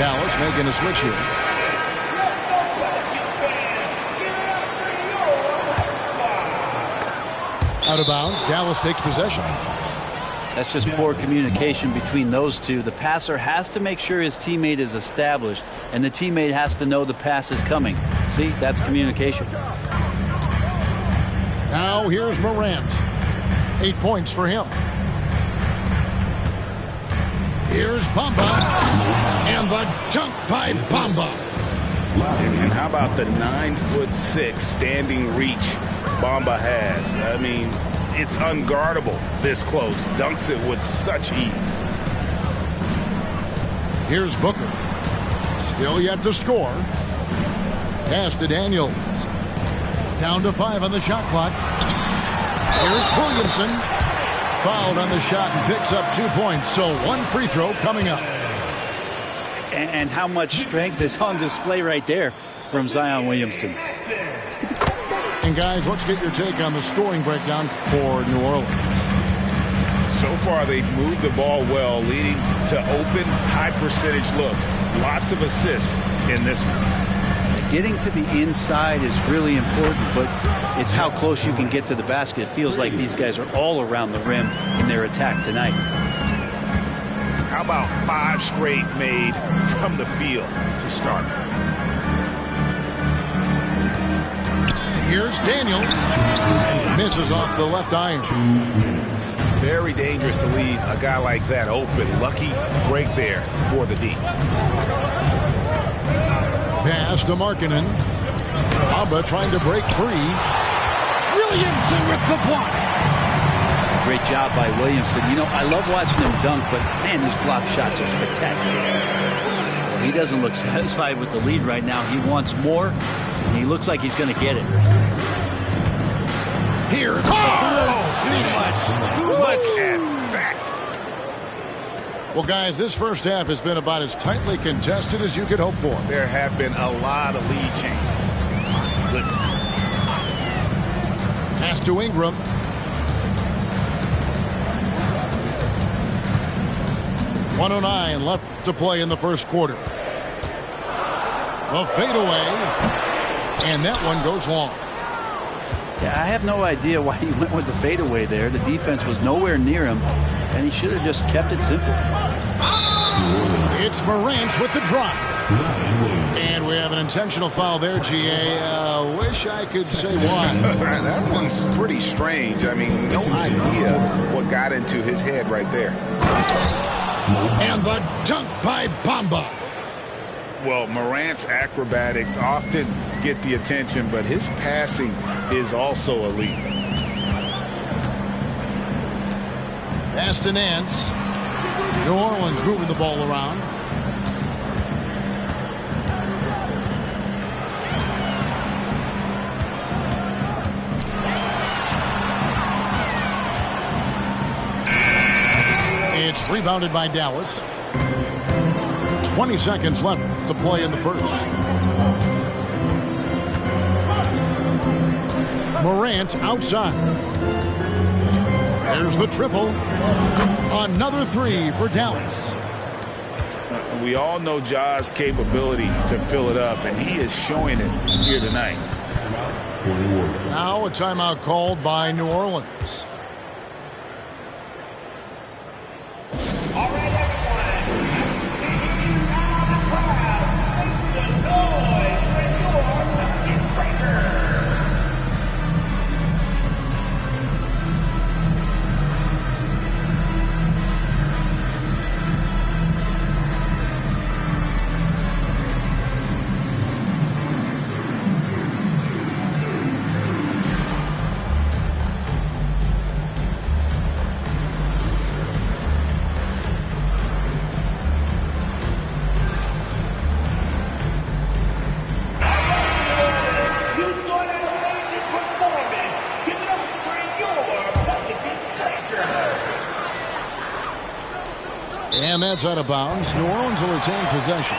Dallas making a switch here. Out of bounds. Dallas takes possession. That's just poor communication between those two. The passer has to make sure his teammate is established, and the teammate has to know the pass is coming. See, that's communication. Now here's Morant. 8 points for him. Here's Bamba. And the dunk by Bamba. And how about the 9'6" standing reach Bamba has? I mean, it's unguardable this close. Dunks it with such ease. Here's Booker. Still yet to score. Pass to Daniels. Down to 5 on the shot clock. Here's Williamson. Fouled on the shot and picks up 2 points. So 1 free throw coming up. And how much strength is on display right there from Zion Williamson. And guys, let's get your take on the scoring breakdown for New Orleans. So far, they've moved the ball well, leading to open, high-percentage looks. Lots of assists in this one. Getting to the inside is really important, but it's how close you can get to the basket. It feels like these guys are all around the rim in their attack tonight. How about 5 straight made from the field to start? Here's Daniels. Misses off the left iron. Very dangerous to leave a guy like that open. Lucky break there for the D. Pass to Markkanen. Bamba trying to break free. Williamson with the block. Great job by Williamson. You know, I love watching him dunk, but man, his block shots are spectacular. He doesn't look satisfied with the lead right now. He wants more, and he looks like he's going to get it. Here. Look at that. Well, guys, this first half has been about as tightly contested as you could hope for. There have been a lot of lead changes. My goodness. Pass to Ingram. .109 left to play in the first quarter. A fadeaway. And that one goes long. Yeah, I have no idea why he went with the fadeaway there. The defense was nowhere near him, and he should have just kept it simple. It's Morant with the drive. And we have an intentional foul there, GA. Wish I could say why. That one's pretty strange. I mean, no idea what got into his head right there. And the dunk by Bamba. Well, Morant's acrobatics often get the attention, but his passing is also elite. Pass to Nance. New Orleans moving the ball around. It's rebounded by Dallas. 20 seconds left to play in the first. Morant outside. There's the triple. Another 3 for Dallas. We all know Ja's capability to fill it up, and he is showing it here tonight. Now a timeout called by New Orleans. And that's out of bounds. New Orleans will retain possession.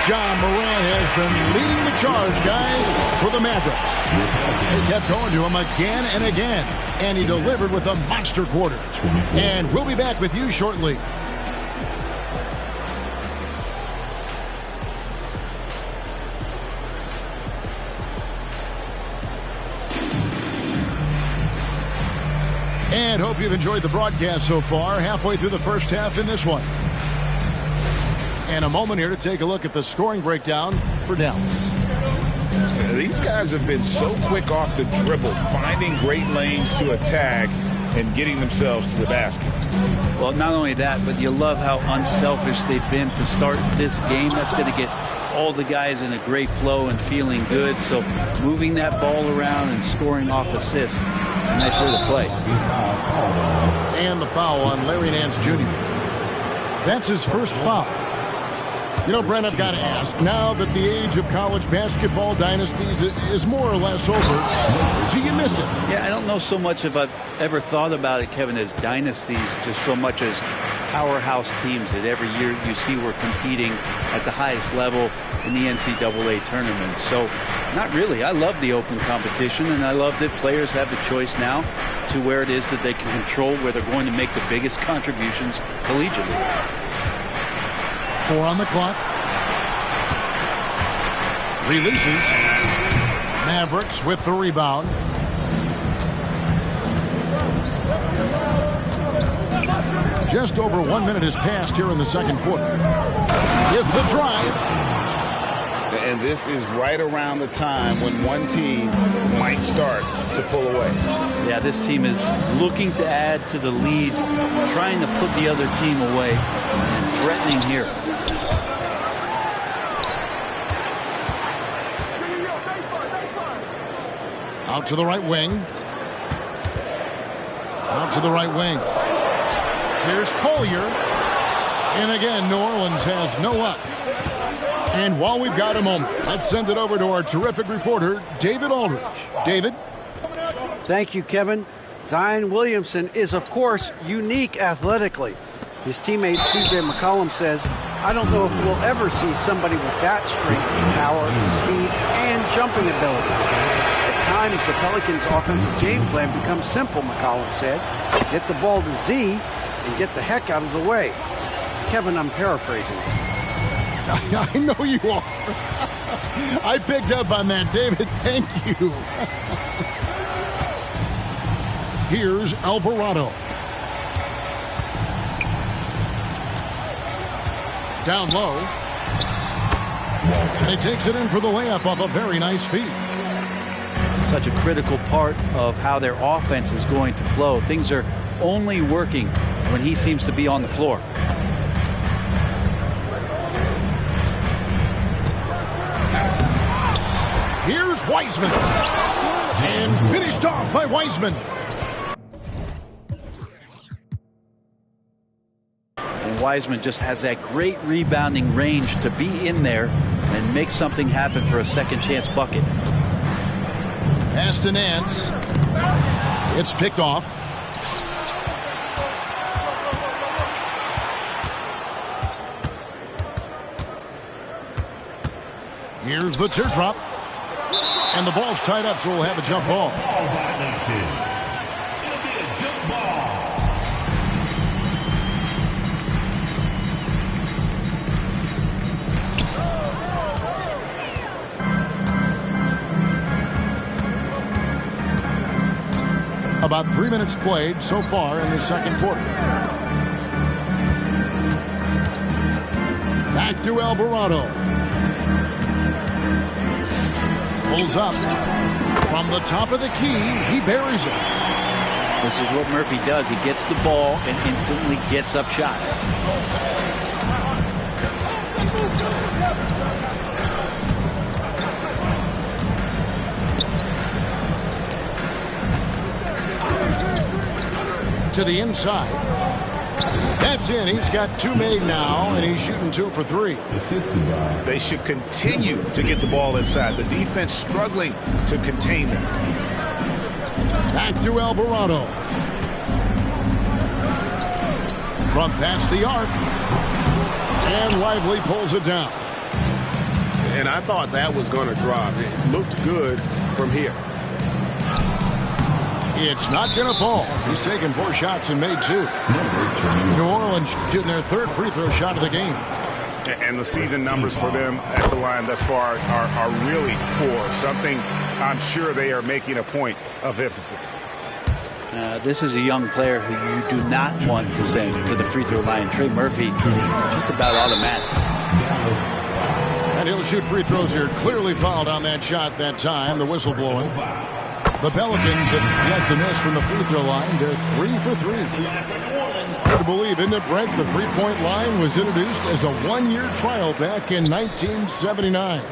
John Morant has been leading the charge, guys, for the Mavericks. They kept going to him again and again, and he delivered with a monster quarter. And we'll be back with you shortly. And hope you've enjoyed the broadcast so far. Halfway through the first half in this one. And a moment here to take a look at the scoring breakdown for Dallas. These guys have been so quick off the dribble, finding great lanes to attack and getting themselves to the basket. Well, not only that, but you love how unselfish they've been to start this game. That's going to get all the guys in a great flow and feeling good. So moving that ball around and scoring off assists, it's a nice way to play. And the foul on Larry Nance Jr. That's his first foul. You know, Brent, I've got to ask, now that the age of college basketball dynasties is more or less over, do you miss it? Yeah, I don't know so much if I've ever thought about it, Kevin, as dynasties, just so much as powerhouse teams that every year you see we're competing at the highest level in the NCAA tournament. So, not really. I love the open competition, and I love that players have the choice now to where it is that they can control where they're going to make the biggest contributions collegiately. 4 on the clock. Releases. Mavericks with the rebound. Just over 1 minute has passed here in the second quarter. With the drive. And this is right around the time when one team might start to pull away. Yeah, this team is looking to add to the lead, trying to put the other team away, and threatening here. Out to the right wing. Out to the right wing. Here's Collier. And again, New Orleans has no luck. And while we've got a moment, let's send it over to our terrific reporter, David Aldridge. David? Thank you, Kevin. Zion Williamson is, of course, unique athletically. His teammate C.J. McCollum says, I don't know if we'll ever see somebody with that strength, power, speed, and jumping ability. At times, the Pelicans' offensive game plan becomes simple, McCollum said. Get the ball to Z and get the heck out of the way. Kevin, I'm paraphrasing. I know you are. I picked up on that, David. Thank you. Here's Alvarado. Down low. And he takes it in for the layup off a very nice feed. Such a critical part of how their offense is going to flow. Things are only working when he seems to be on the floor. Here's Wiseman. And finished off by Wiseman. And Wiseman just has that great rebounding range to be in there and make something happen for a second chance bucket. Pass to Nance. It's picked off. Here's the teardrop. And the ball's tied up, so we'll have a jump ball. About 3 minutes played so far in the second quarter. Back to Alvarado. Pulls up. From the top of the key, he buries it. This is what Murphy does. He gets the ball and instantly gets up shots. To the inside. That's in. He's got 2 made now, and he's shooting 2 for 3. They should continue to get the ball inside. The defense struggling to contain them. Back to Alvarado. From past the arc. And Lively pulls it down. And I thought that was going to drop. It looked good from here. It's not going to fall. He's taken 4 shots and made 2. New Orleans shooting their 3rd free throw shot of the game. And the season numbers for them at the line thus far are really poor. Something I'm sure they are making a point of emphasis. This is a young player who you do not want to send to the free throw line. Trey Murphy, just about automatic. And he'll shoot free throws here. Clearly fouled on that shot that time. The whistle blowing. The Pelicans have yet to miss from the free throw line. They're 3 for 3. Hard to believe, isn't it, Brent? The three-point line was introduced as a 1-year trial back in 1979.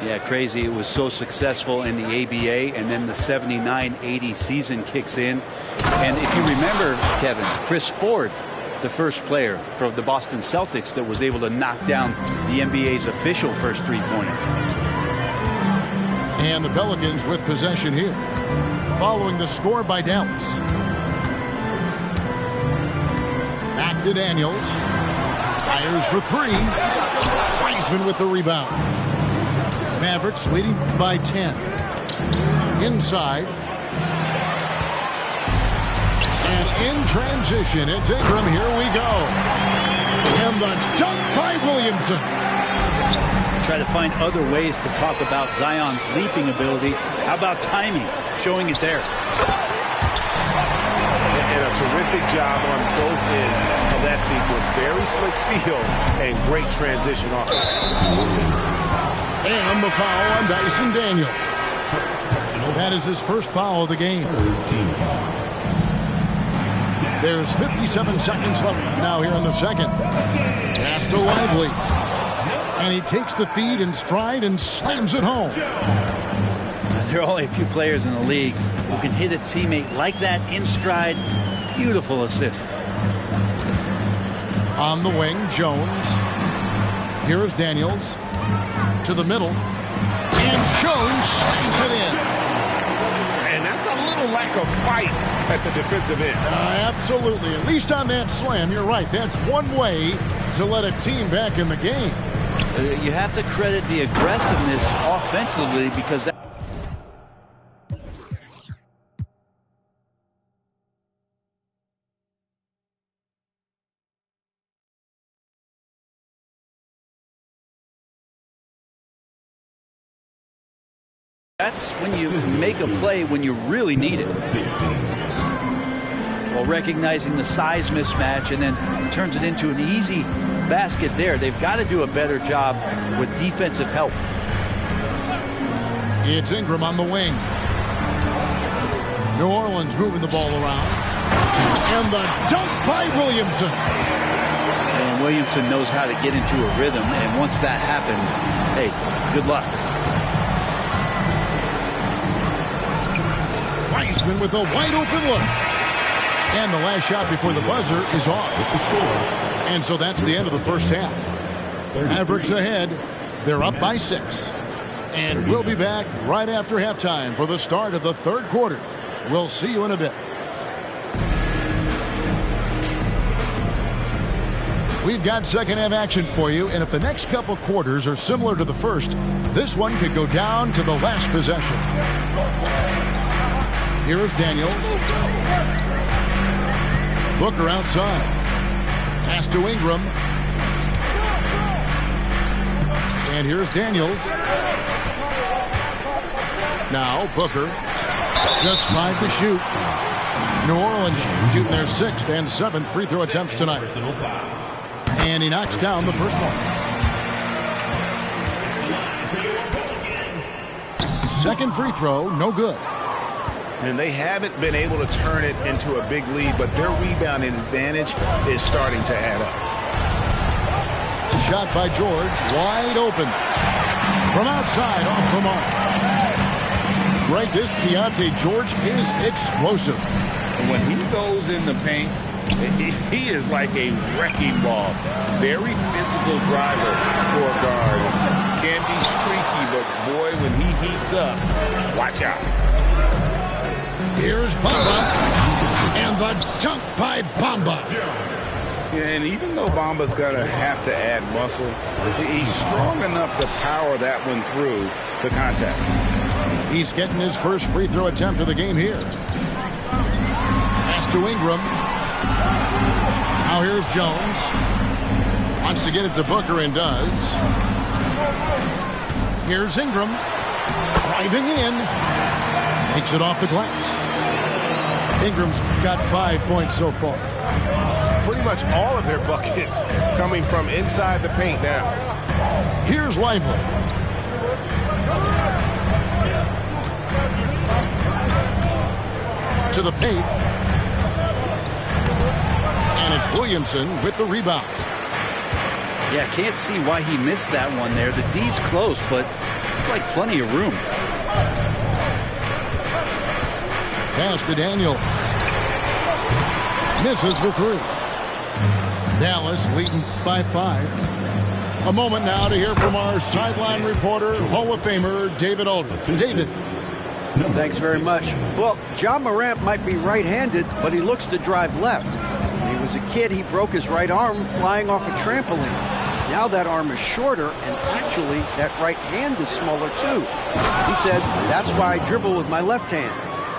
Yeah, crazy. It was so successful in the ABA, and then the 79-80 season kicks in. And if you remember, Kevin, Chris Ford, the first player for the Boston Celtics that was able to knock down the NBA's official first three-pointer. And the Pelicans with possession here, following the score by Dallas. Back to Daniels. Fires for 3. Wiseman with the rebound. Mavericks leading by 10. Inside. And in transition, it's Ingram. Here we go. And the dunk by Williamson. Try to find other ways to talk about Zion's leaping ability. How about timing? Showing it there. And a terrific job on both ends of that sequence. Very slick steal and great transition offense. And the foul on Dyson Daniel. That is his first foul of the game. There's 57 seconds left now here in the second. Pass to Lively. And he takes the feed in stride and slams it home. There are only a few players in the league who can hit a teammate like that in stride. Beautiful assist. On the wing, Jones. Here is Daniels. To the middle. And Jones slams it in. And that's a little lack of fight at the defensive end. Absolutely. At least on that slam, you're right. That's one way to let a team back in the game. You have to credit the aggressiveness offensively because that that's when you make a play when you really need it. While recognizing the size mismatch and then turns it into an easy basket there. They've got to do a better job with defensive help. It's Ingram on the wing. New Orleans moving the ball around. And the dunk by Williamson. And Williamson knows how to get into a rhythm, and once that happens, hey, good luck. Wiseman with a wide open look. And the last shot before the buzzer is off. And so that's the end of the first half. Mavericks ahead. They're up by 6. And we'll be back right after halftime for the start of the third quarter. We'll see you in a bit. We've got second half action for you, and if the next couple quarters are similar to the first, this one could go down to the last possession. Here is Daniels. Booker outside. Pass to Ingram. And here's Daniels. Now Booker. Just 5 to shoot. New Orleans shooting their 6th and 7th free throw attempts tonight. And he knocks down the first one. Second free throw, no good. And they haven't been able to turn it into a big lead, but their rebounding advantage is starting to add up. Shot by George, wide open. From outside, off the mark. Greg, this Keontae George is explosive. When he goes in the paint, he is like a wrecking ball. Very physical driver for a guard. Can be streaky, but boy, when he heats up, watch out. Here's Bamba, and the dunk by Bamba. Yeah, and even though Bamba's going to have to add muscle, he's strong enough to power that one through the contact. He's getting his first free throw attempt of the game here. Pass to Ingram. Now here's Jones. Wants to get it to Booker and does. Here's Ingram. Driving in. Makes it off the glass. Ingram's got 5 points so far. Pretty much all of their buckets coming from inside the paint now. Here's Lively. To the paint. And it's Williamson with the rebound. Yeah, can't see why he missed that one there. The D's close, but like plenty of room. Pass to Daniel. Misses the three. Dallas leading by 5. A moment now to hear from our sideline reporter, Hall of Famer David Aldridge. David. Thanks very much. Well, Ja Morant might be right-handed, but he looks to drive left. When he was a kid, he broke his right arm flying off a trampoline. Now that arm is shorter, and actually that right hand is smaller too. He says, that's why I dribble with my left hand.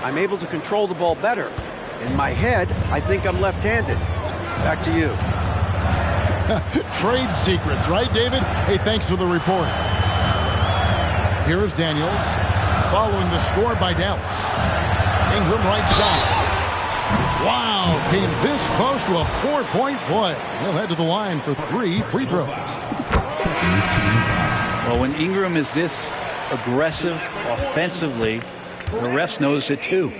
I'm able to control the ball better. In my head, I think I'm left-handed. Back to you. Trade secrets, right, David? Hey, thanks for the report. Here is Daniels, following the score by Dallas. Ingram right side. Wow, came this close to a 4-point play. He'll head to the line for 3 free throws. Well, when Ingram is this aggressive offensively, the ref knows it too.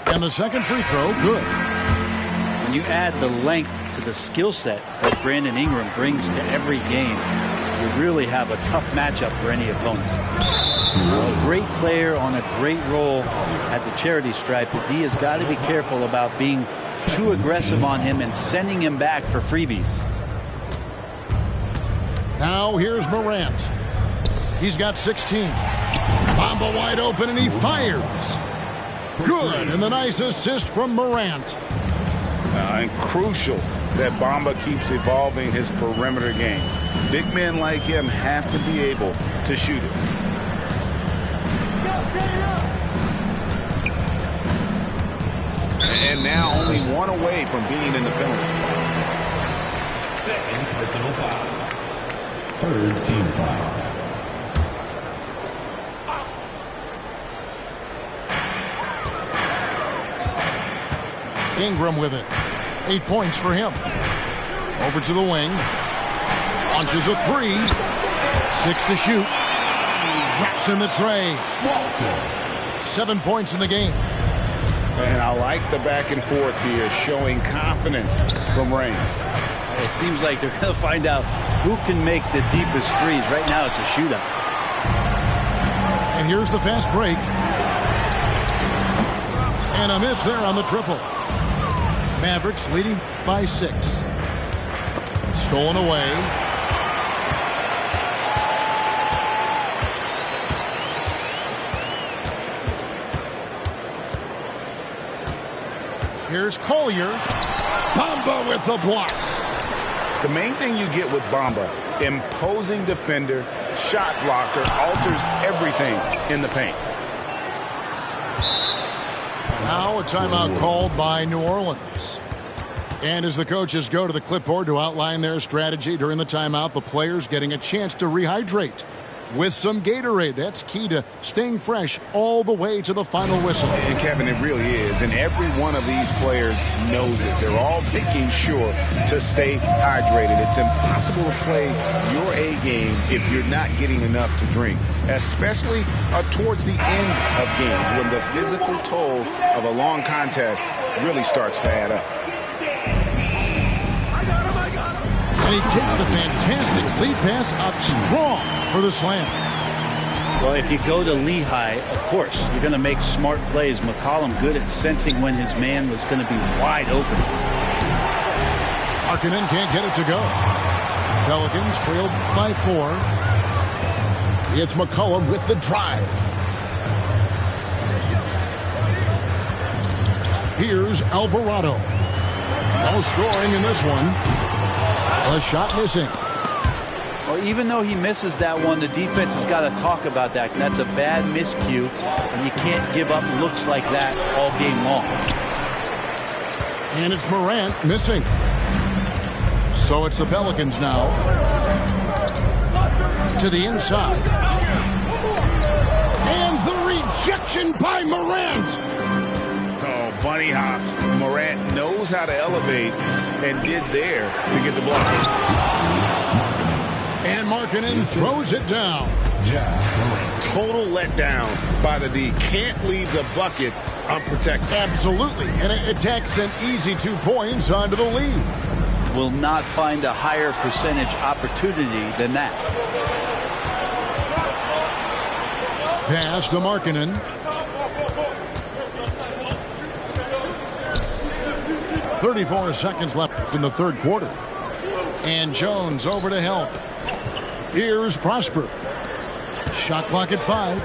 And the second free throw, good. When you add the length to the skill set that Brandon Ingram brings to every game, you really have a tough matchup for any opponent. A great player on a great role at the charity stripe. The D has got to be careful about being too aggressive on him and sending him back for freebies. Now here's Morant. He's got 16. Bamba wide open and he fires. Good, and the nice assist from Morant. And crucial that Bamba keeps evolving his perimeter game. Big men like him have to be able to shoot it. And now only one away from being in the penalty. Second personal foul. Third team foul. Ingram with it. 8 points for him. Over to the wing. Launches a 3. 6 to shoot. Drops in the tray. 7 points in the game. And I like the back and forth here, showing confidence from range. It seems like they're going to find out who can make the deepest threes. Right now it's a shootout. And here's the fast break. And a miss there on the triple. Mavericks leading by 6. Stolen away. Here's Collier. Bamba with the block. The main thing you get with Bamba, imposing defender, shot blocker, alters everything in the paint. Now a timeout called by New Orleans. And as the coaches go to the clipboard to outline their strategy during the timeout, the players getting a chance to rehydrate with some Gatorade. That's key to staying fresh all the way to the final whistle. And Kevin, it really is. And every one of these players knows it. They're all making sure to stay hydrated. It's impossible to play your A game if you're not getting enough to drink, especially towards the end of games when the physical toll of a long contest really starts to add up. And he takes the fantastic lead pass up strong for the slam. Well, if you go to Lehigh, of course, you're going to make smart plays. McCollum good at sensing when his man was going to be wide open. Markkanen can't get it to go. Pelicans trailed by 4. It's McCollum with the drive. Here's Alvarado. No scoring in this one. A shot missing. Well, even though he misses that one, the defense has got to talk about that. That's a bad miscue, and you can't give up looks like that all game long. And it's Morant missing. So it's the Pelicans now. To the inside. And the rejection by Morant. Oh, bunny hops. Morant knows how to elevate and did there to get the block. And Markkanen throws it down. Total letdown by the D. Can't leave the bucket unprotected. Absolutely. And it attacks an easy 2 points onto the lead. Will not find a higher percentage opportunity than that. Pass to Markkanen. .34 seconds left in the third quarter. And Jones over to help. Here's Prosper. Shot clock at 5.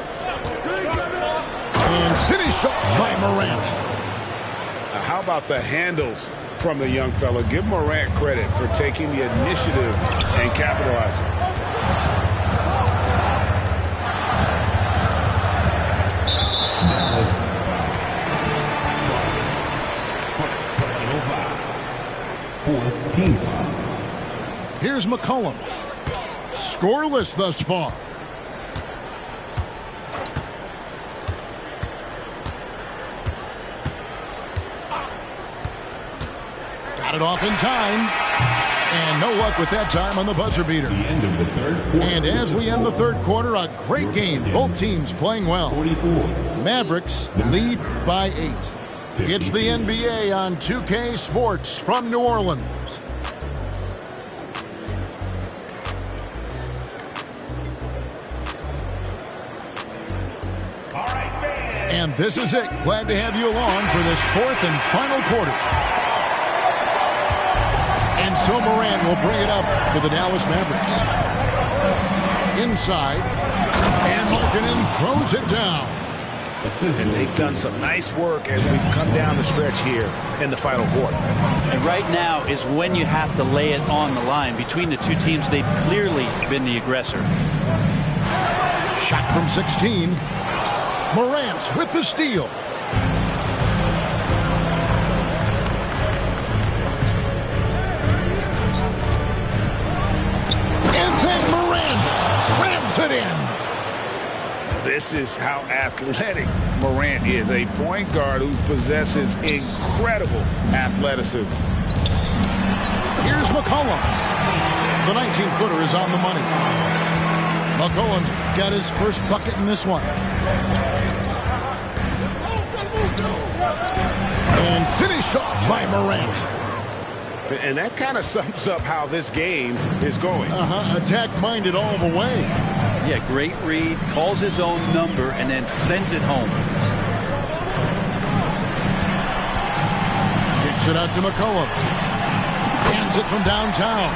And finished up by Morant. How about the handles from the young fella? Give Morant credit for taking the initiative and capitalizing. Here's McCollum. Scoreless thus far. Got it off in time. And no luck with that time on the buzzer beater. And as we end the third quarter, a great game. Both teams playing well. Mavericks lead by 8. It's the NBA on 2K Sports from New Orleans. And this is it. Glad to have you along for this fourth and final quarter. And so Morant will bring it up for the Dallas Mavericks. Inside. And Markkanen throws it down. And they've done some nice work as we've come down the stretch here in the final quarter. And right now is when you have to lay it on the line. Between the two teams, they've clearly been the aggressor. Shot from 16. Morant with the steal. And then Morant slams it in. This is how athletic Morant is. A point guard who possesses incredible athleticism. Here's McCollum. The 19-footer is on the money. McCollum's got his first bucket in this one. And finished off by Morant. And that kind of sums up how this game is going. Attack-minded all the way. Yeah, great read, calls his own number, and then sends it home. Kicks it out to McCollum. Hands it from downtown.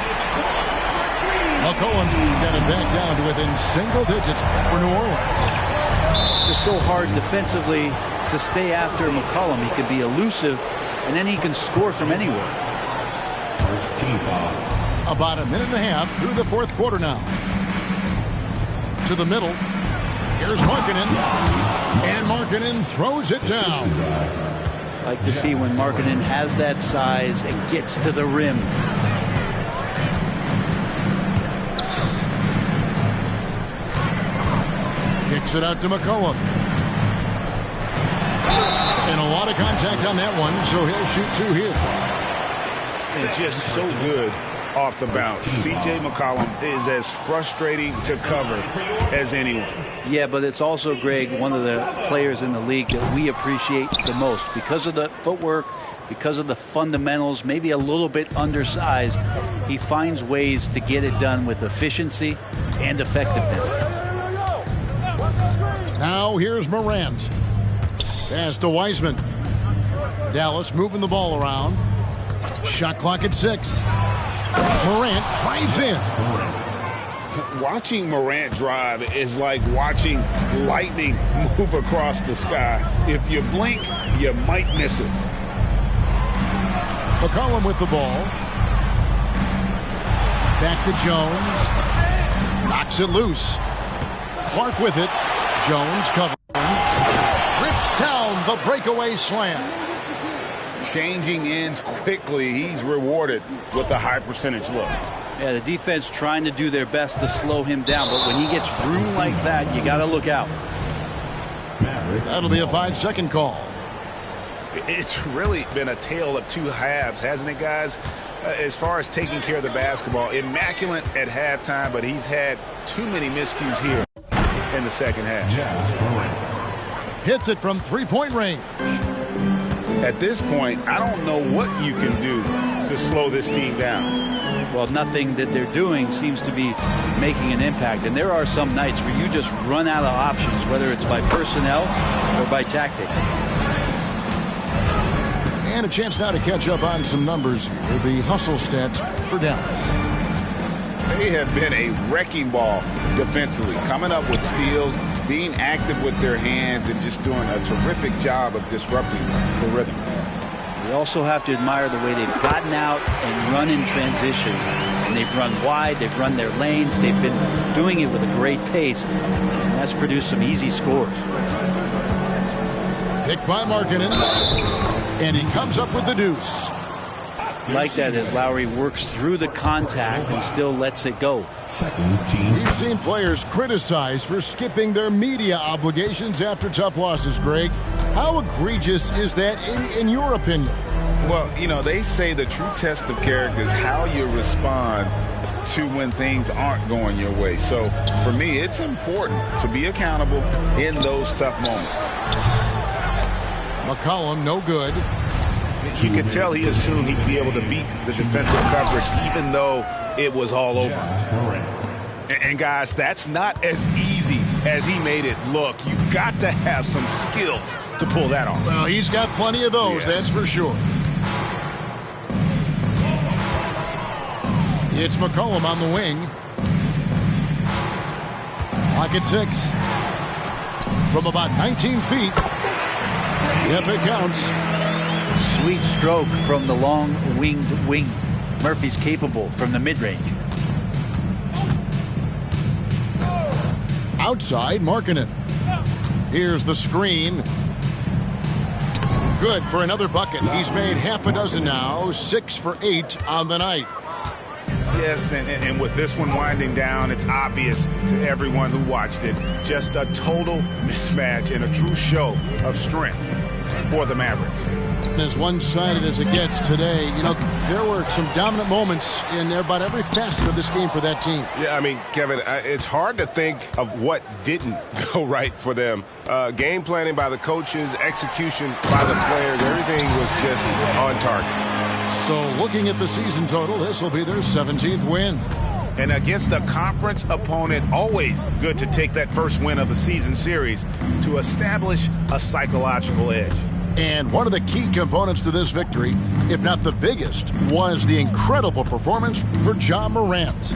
McCollum's got it back down to within single digits for New Orleans. It's so hard defensively to stay after McCollum. He can be elusive, and then he can score from anywhere. About a minute and a half through the fourth quarter now. To the middle. Here's Markkanen. And Markkanen throws it down. I like to see when Markkanen has that size and gets to the rim. Kicks it out to McCollum. And a lot of contact on that one, so he'll shoot 2 here. And just so good off the bounce. C.J. McCollum is as frustrating to cover as anyone. Yeah, but it's also, Greg, one of the players in the league that we appreciate the most because of the footwork, because of the fundamentals, maybe a little bit undersized. He finds ways to get it done with efficiency and effectiveness. Now here's Morant. Pass to Wiseman. Dallas moving the ball around. Shot clock at 6. Morant drives in. Watching Morant drive is like watching lightning move across the sky. If you blink, you might miss it. McCollum with the ball. Back to Jones. Knocks it loose. Clark with it. Jones covering. Rips down the breakaway slam. Changing ends quickly. He's rewarded with a high percentage look. Yeah, the defense trying to do their best to slow him down, but when he gets room like that, you got to look out. That'll be a 5-second call. It's really been a tale of two halves, hasn't it, guys? As far as taking care of the basketball, immaculate at halftime, but he's had too many miscues here in the second half. Hits it from three-point range. At this point, I don't know what you can do to slow this team down. Well, nothing that they're doing seems to be making an impact. And there are some nights where you just run out of options, whether it's by personnel or by tactic. And a chance now to catch up on some numbers here. The hustle stats for Dallas. They have been a wrecking ball defensively, coming up with steals, being active with their hands, and just doing a terrific job of disrupting the rhythm. We also have to admire the way they've gotten out and run in transition. And they've run wide, they've run their lanes, they've been doing it with a great pace, and that's produced some easy scores. Picked by Markkanen, and he comes up with the deuce. Like that as Lowry works through the contact and still lets it go. We've seen players criticized for skipping their media obligations after tough losses, Greg. How egregious is that in your opinion? Well, you know, they say the true test of character is how you respond to when things aren't going your way. So, for me, it's important to be accountable in those tough moments. McCollum, no good. You could tell he assumed he'd be able to beat the defensive coverage even though it was all over. And guys, that's not as easy as he made it look. You've got to have some skills to pull that off. Well, he's got plenty of those, that's for sure. It's McCollum on the wing. Clock at 6. From about 19 feet. Yep, it counts. Sweet stroke from the long-winged wing. Murphy's capable from the mid-range. Outside, Markkanen. Here's the screen. Good for another bucket. He's made half a dozen now, 6 for 8 on the night. Yes, and with this one winding down, it's obvious to everyone who watched it. Just a total mismatch and a true show of strength for the Mavericks. As one-sided as it gets today, you know, there were some dominant moments in about every facet of this game for that team. Yeah, I mean, Kevin, it's hard to think of what didn't go right for them. Game planning by the coaches, execution by the players, everything was just on target. So looking at the season total, this will be their 17th win. And against a conference opponent, always good to take that first win of the season series to establish a psychological edge. And one of the key components to this victory, if not the biggest, was the incredible performance for Ja Morant.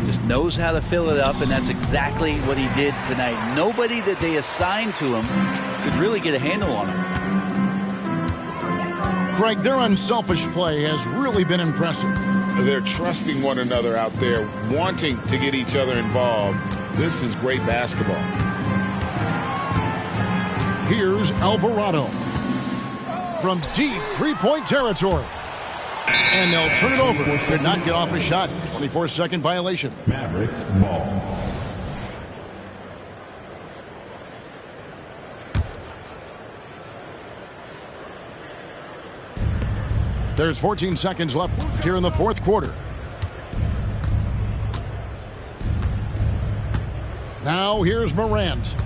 Just knows how to fill it up, and that's exactly what he did tonight. Nobody that they assigned to him could really get a handle on him. Greg, their unselfish play has really been impressive. They're trusting one another out there, wanting to get each other involved. This is great basketball. Here's Alvarado from deep three-point territory. And they'll turn it over. Could not get off a shot. 24-second violation. Mavericks ball. There's 14 seconds left here in the fourth quarter. Now here's Morant.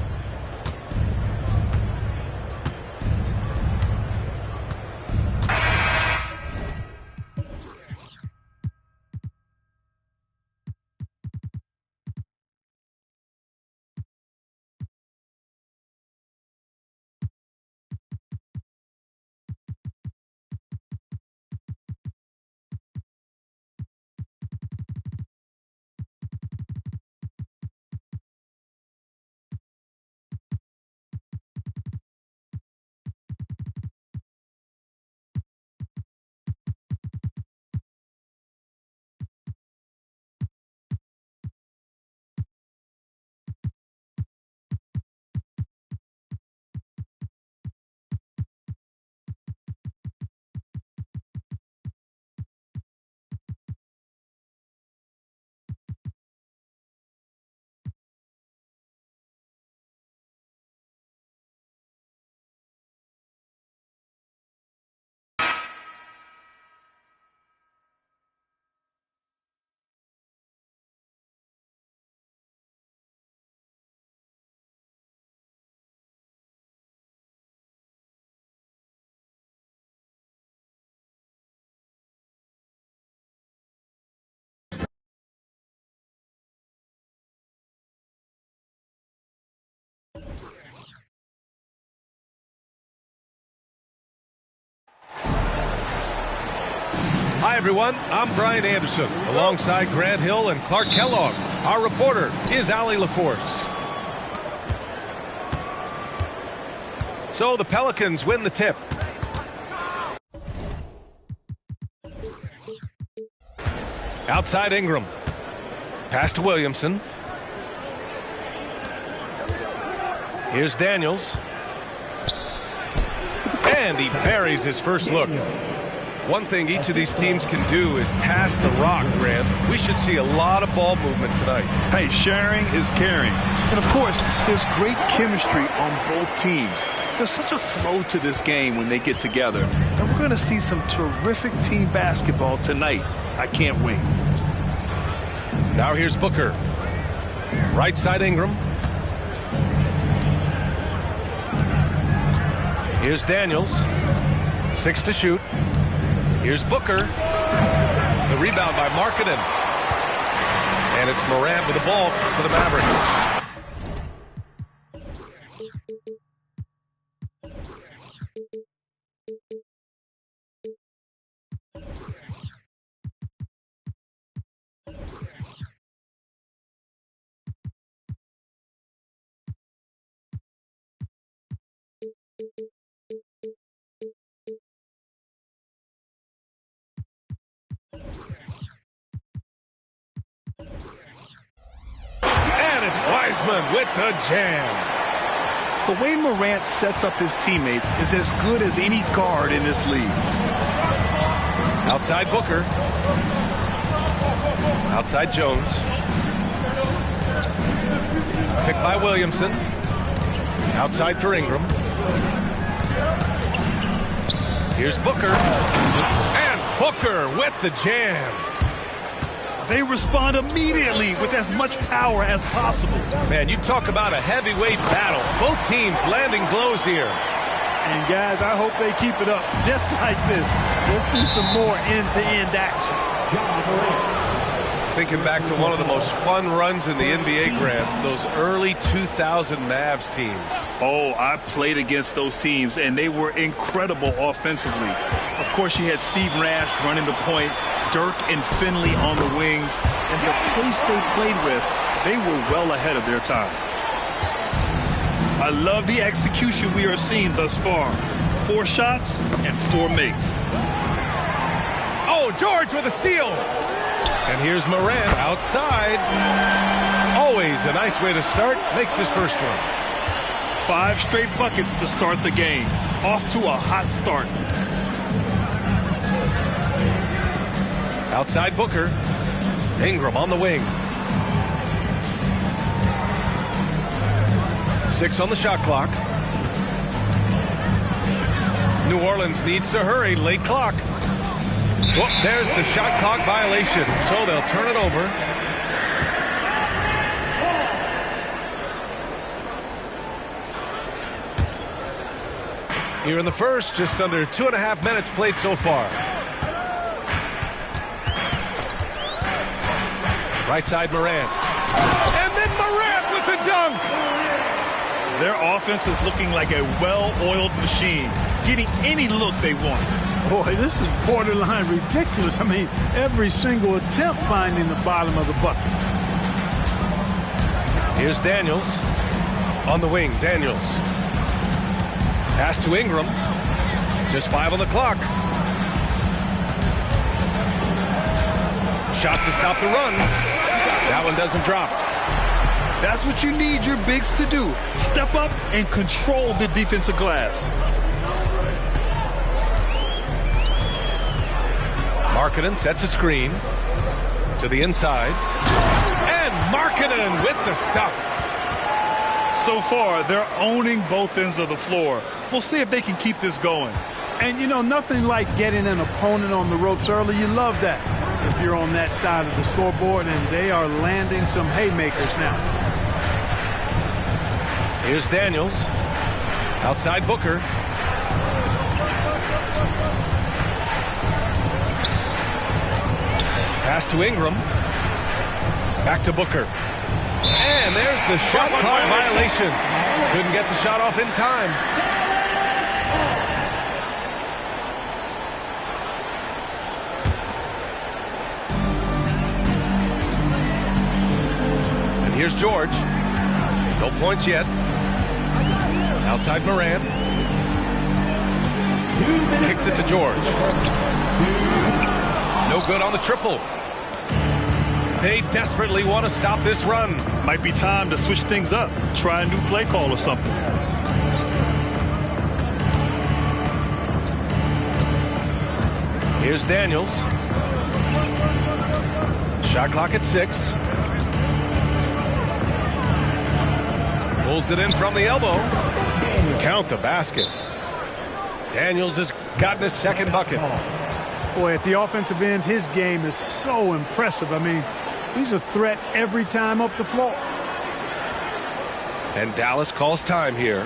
Hi, everyone. I'm Brian Anderson, alongside Grant Hill and Clark Kellogg. Our reporter is Allie LaForce. So the Pelicans win the tip. Outside Ingram. Pass to Williamson. Here's Daniels. And he buries his first look. One thing each of these teams can do is pass the rock, Grant. We should see a lot of ball movement tonight. Hey, sharing is caring. And, of course, there's great chemistry on both teams. There's such a flow to this game when they get together. And we're going to see some terrific team basketball tonight. I can't wait. Now here's Booker. Right side Ingram. Here's Daniels. 6 to shoot. Here's Booker. The rebound by Markkanen. And it's Morant with the ball for the Mavericks. And it's Wiseman with the jam. The way Morant sets up his teammates is as good as any guard in this league. Outside Booker. Outside Jones. Picked by Williamson. Outside for Ingram. Here's Booker. And Booker with the jam. They respond immediately with as much power as possible. Man, you talk about a heavyweight battle. Both teams landing blows here. And, guys, I hope they keep it up just like this. Let's see some more end-to-end action. Thinking back to one of the most fun runs in the NBA, Grant, those early 2000 Mavs teams. Oh, I played against those teams, and they were incredible offensively. Of course, you had Steve Nash running the point, Dirk and Finley on the wings, and the pace they played with, they were well ahead of their time. I love the execution we are seeing thus far. 4 shots and 4 makes. Oh, George with a steal. And here's Morant outside. Always a nice way to start. Makes his first one. 5 straight buckets to start the game. Off to a hot start. Outside Booker. Ingram on the wing. 6 on the shot clock. New Orleans needs to hurry. Late clock. Whoop, there's the shot clock violation. So they'll turn it over. Here in the first, just under 2.5 minutes played so far. Right side Morant. And then Morant with the dunk. Their offense is looking like a well-oiled machine, getting any look they want. Boy, this is borderline ridiculous. I mean, every single attempt finding the bottom of the bucket. Here's Daniels. On the wing, Daniels. Pass to Ingram. Just 5 on the clock. Shot to stop the run. That one doesn't drop. That's what you need your bigs to do. Step up and control the defensive glass. Markkanen sets a screen to the inside. And Markkanen with the stuff. So far, they're owning both ends of the floor. We'll see if they can keep this going. And, you know, nothing like getting an opponent on the ropes early. You love that if you're on that side of the scoreboard, and they are landing some haymakers now. Here's Daniels. Outside Booker. Pass to Ingram. Back to Booker. And there's the shot clock violation. Couldn't get the shot off in time. Here's George. No points yet. Outside Moran. Kicks it to George. No good on the triple. They desperately want to stop this run. Might be time to switch things up. Try a new play call or something. Here's Daniels. Shot clock at 6. Pulls it in from the elbow. Count the basket. Daniels has gotten his second bucket. Boy, at the offensive end, his game is so impressive. I mean, he's a threat every time up the floor. And Dallas calls time here.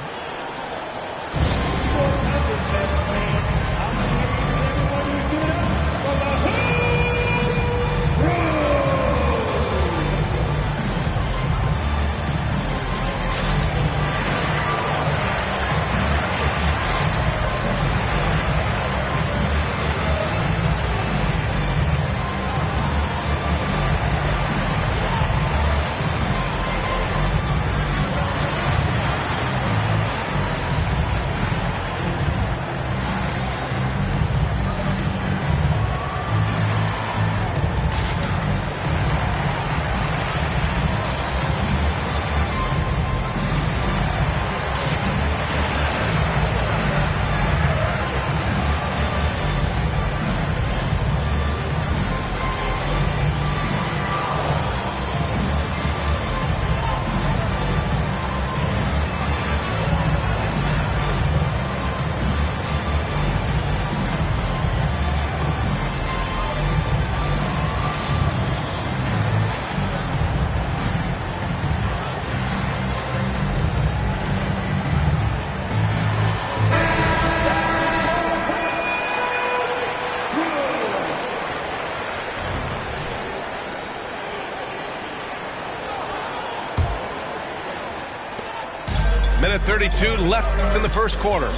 Minute 32 left in the first quarter.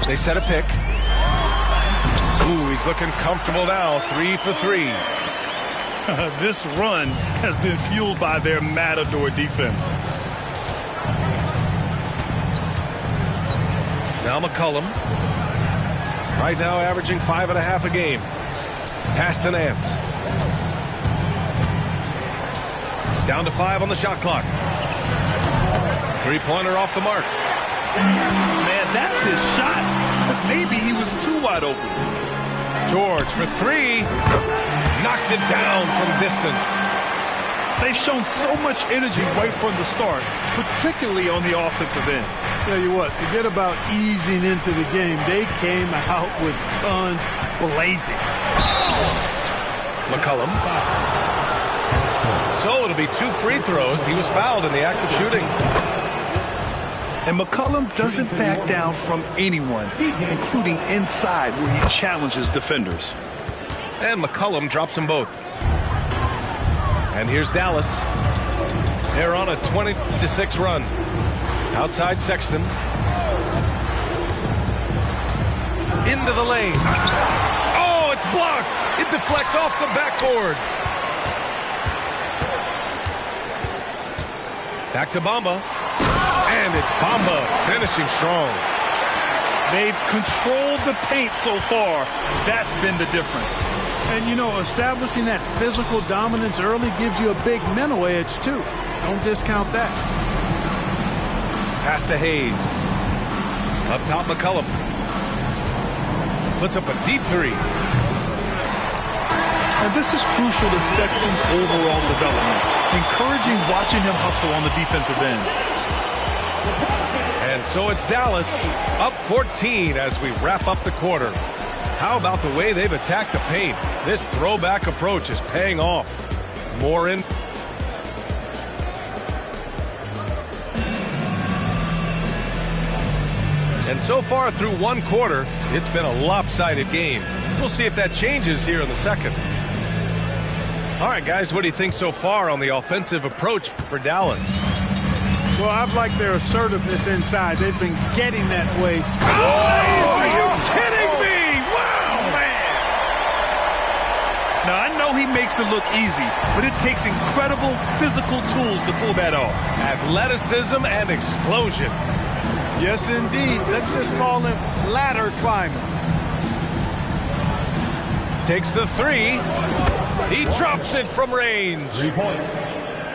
They set a pick. Ooh, he's looking comfortable now. 3 for 3. This run has been fueled by their Matador defense. Now McCollum. Right now averaging 5.5 a game. Pass to Nance. Down to 5 on the shot clock. Three-pointer off the mark. Man, that's his shot. Maybe he was too wide open. George for 3. Knocks it down from distance. They've shown so much energy right from the start, particularly on the offensive end. Tell you what, forget about easing into the game. They came out with guns blazing. McCollum. So it'll be 2 free throws. He was fouled in the act of shooting. And McCollum doesn't back down from anyone, including inside where he challenges defenders. And McCollum drops them both. And here's Dallas. They're on a 20-6 run. Outside Sexton. Into the lane. Oh, it's blocked. It deflects off the backboard. Back to Bamba. And it's Bamba finishing strong. They've controlled the paint so far. That's been the difference. And, you know, establishing that physical dominance early gives you a big mental edge, too. Don't discount that. Pass to Hayes. Up top, McCollum. Puts up a deep 3. And this is crucial to Sexton's overall development. Encouraging watching him hustle on the defensive end. And so it's Dallas up 14 as we wrap up the quarter. How about the way they've attacked the paint? This throwback approach is paying off. More in. And so far through one quarter, it's been a lopsided game. We'll see if that changes here in the second. All right, guys, what do you think so far on the offensive approach for Dallas? Well, I've liked their assertiveness inside. They've been getting that way. Oh, are you kidding me? Wow, man. Now, I know he makes it look easy, but it takes incredible physical tools to pull that off. Athleticism and explosion. Yes, indeed. Let's just call him ladder climbing. Takes the three. He drops it from range. 3 points.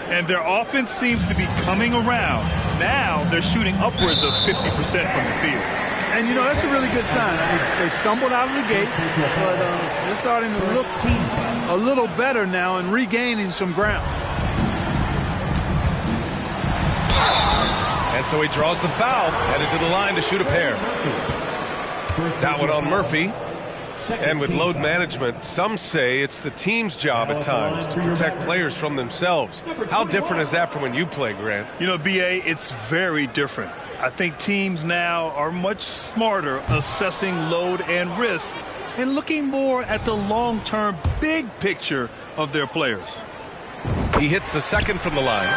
And their offense seems to be coming around. Now they're shooting upwards of 50% from the field. And, you know, that's a really good sign. They stumbled out of the gate, but they're starting to look a little better now and regaining some ground. And so he draws the foul, headed to the line to shoot a pair. That one on Murphy. And with load management, some say it's the team's job at times to protect players from themselves. How different is that from when you play, Grant? You know, B.A., it's very different. I think teams now are much smarter assessing load and risk and looking more at the long-term big picture of their players. He hits the second from the line.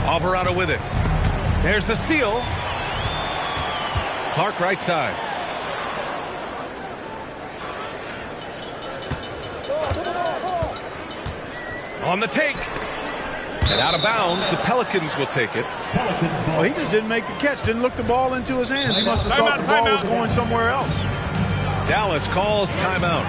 Alvarado with it. There's the steal. Clark right side. On the take. And out of bounds, the Pelicans will take it. Well, he just didn't make the catch, didn't look the ball into his hands. He must have thought the ball was going somewhere else. Dallas calls timeout.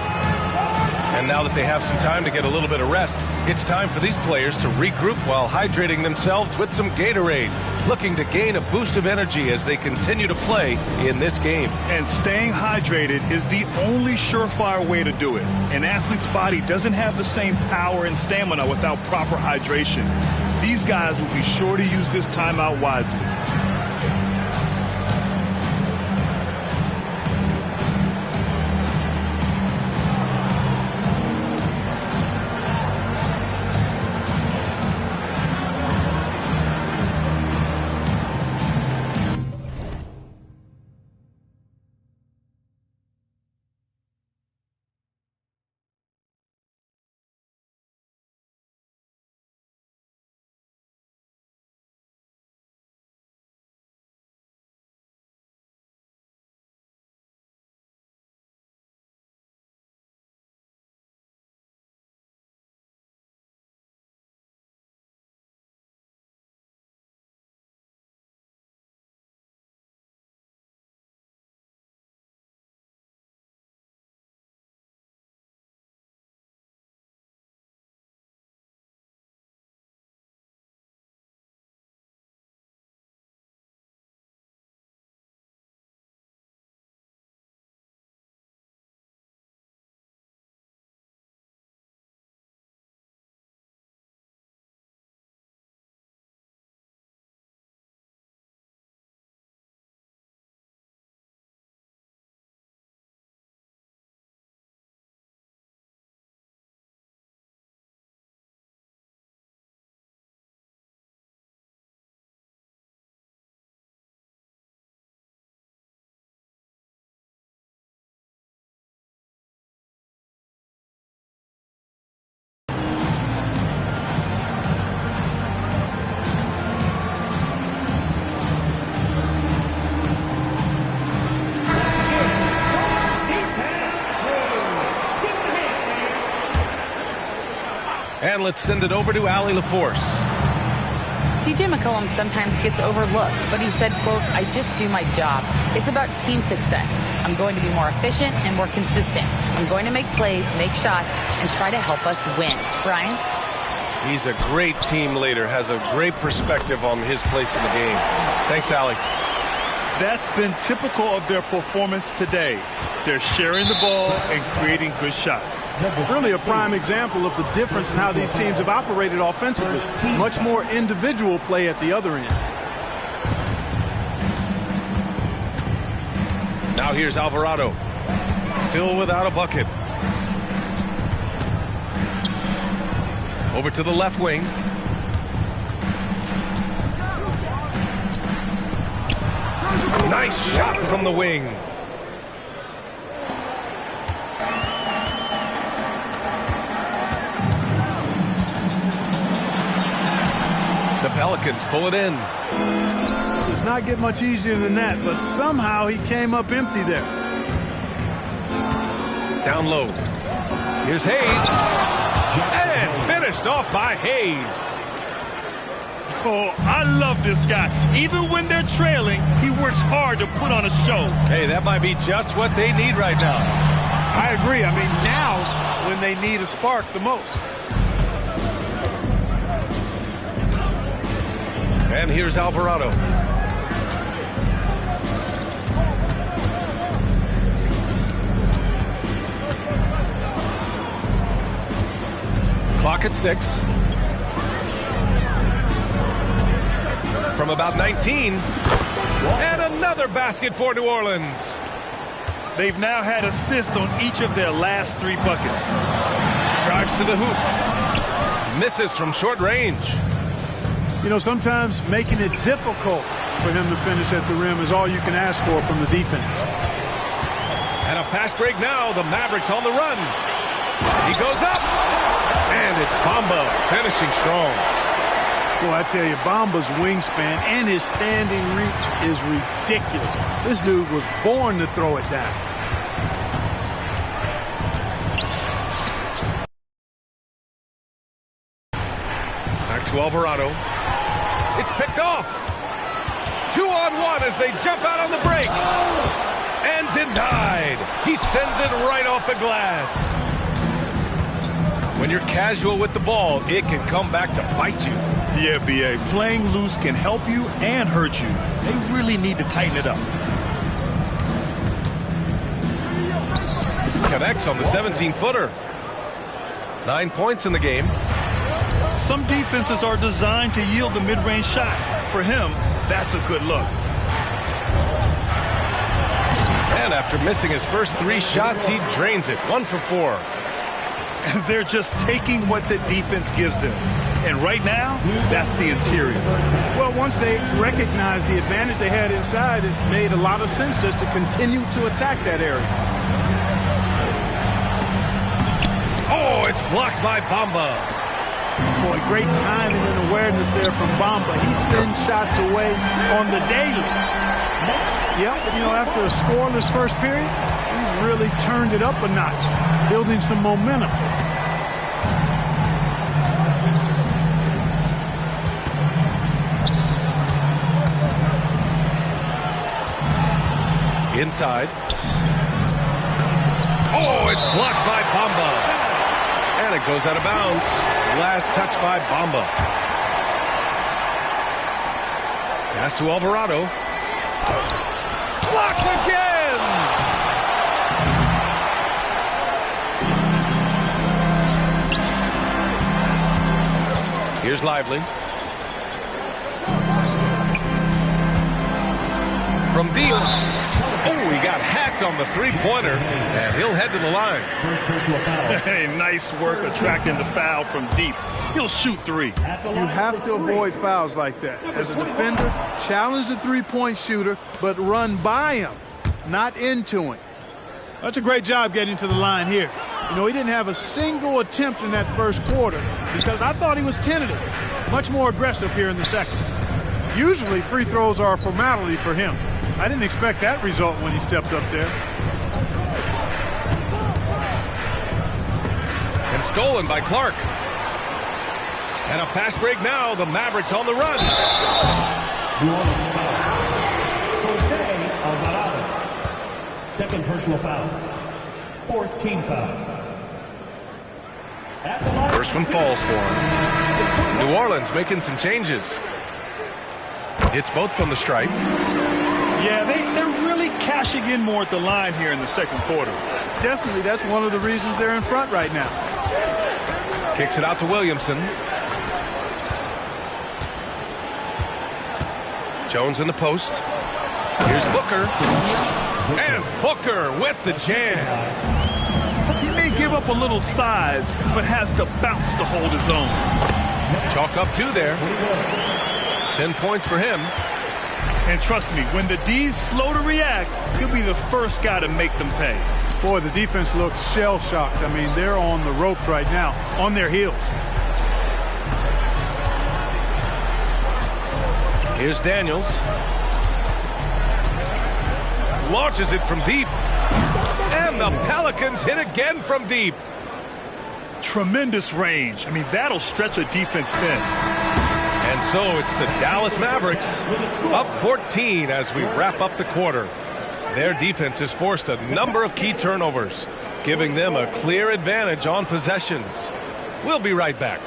And now that they have some time to get a little bit of rest, it's time for these players to regroup while hydrating themselves with some Gatorade, looking to gain a boost of energy as they continue to play in this game. And staying hydrated is the only surefire way to do it. An athlete's body doesn't have the same power and stamina without proper hydration. These guys will be sure to use this timeout wisely. And let's send it over to Allie LaForce. CJ McCollum sometimes gets overlooked, but he said, quote, "I just do my job. It's about team success. I'm going to be more efficient and more consistent. I'm going to make plays, make shots, and try to help us win." Brian? He's a great team leader, has a great perspective on his place in the game. Thanks, Allie. That's been typical of their performance today. They're sharing the ball and creating good shots. Really a prime example of the difference in how these teams have operated offensively. Much more individual play at the other end. Now here's Alvarado. Still without a bucket. Over to the left wing. Nice shot from the wing. The Pelicans pull it in. Does not get much easier than that, but somehow he came up empty there. Down low. Here's Hayes. And finished off by Hayes. Oh, I love this guy. Even when they're trailing, he works hard to put on a show. Hey, that might be just what they need right now. I agree. I mean, now's when they need a spark the most. And here's Alvarado. Clock at 6. From about 19. And another basket for New Orleans. They've now had assists on each of their last 3 buckets. Drives to the hoop. Misses from short range. You know, sometimes making it difficult for him to finish at the rim is all you can ask for from the defense. And a fast break now. The Mavericks on the run. He goes up. And it's Bamba finishing strong. Boy, I tell you, Bamba's wingspan and his standing reach is ridiculous. This dude was born to throw it down. Back to Alvarado. It's picked off. 2-on-1 as they jump out on the break. And denied. He sends it right off the glass. When you're casual with the ball, it can come back to bite you. Yeah, B.A. Playing loose can help you and hurt you. They really need to tighten it up. Connects on the 17-footer. 9 points in the game. Some defenses are designed to yield the mid-range shot. For him, that's a good look. And after missing his first 3 shots, he drains it. 1 for 4. They're just taking what the defense gives them. And right now, that's the interior. Well, once they recognized the advantage they had inside, it made a lot of sense just to continue to attack that area. Oh, it's blocked by Bamba. Boy, great timing and awareness there from Bamba. He sends shots away on the daily. Yep, you know, after a scoreless first period, he's really turned it up a notch, building some momentum. Inside. Oh, it's blocked by Bamba. And it goes out of bounds. Last touch by Bamba. Pass to Alvarado. Blocked again! Here's Lively. From deep. Oh, he got hacked on the three-pointer, and he'll head to the line. Hey, nice work attracting the foul from deep. He'll shoot 3. You have to avoid fouls like that. As a defender, challenge the three-point shooter, but run by him, not into him. That's a great job getting to the line here. You know, he didn't have a single attempt in that first quarter because I thought he was tentative, much more aggressive here in the second. Usually, free throws are a formality for him. I didn't expect that result when he stepped up there. And stolen by Clark. And a fast break now. The Mavericks on the run. Jose Alvarado. Second personal foul. 4th team foul. First one falls for him. New Orleans making some changes. Hits both from the stripe. Yeah, they're really cashing in more at the line here in the second quarter. Definitely, that's one of the reasons they're in front right now. Kicks it out to Williamson. Jones in the post. Here's Booker. And Booker with the jam. He may give up a little size, but has the bounce to hold his own. Chalk up 2 there. 10 points for him. And trust me, when the D's slow to react, he'll be the first guy to make them pay. Boy, the defense looks shell-shocked. I mean, they're on the ropes right now, on their heels. Here's Daniels. Launches it from deep. And the Pelicans hit again from deep. Tremendous range. I mean, that'll stretch a defense thin. And so it's the Dallas Mavericks up 14 as we wrap up the quarter. Their defense has forced a number of key turnovers, giving them a clear advantage on possessions. We'll be right back.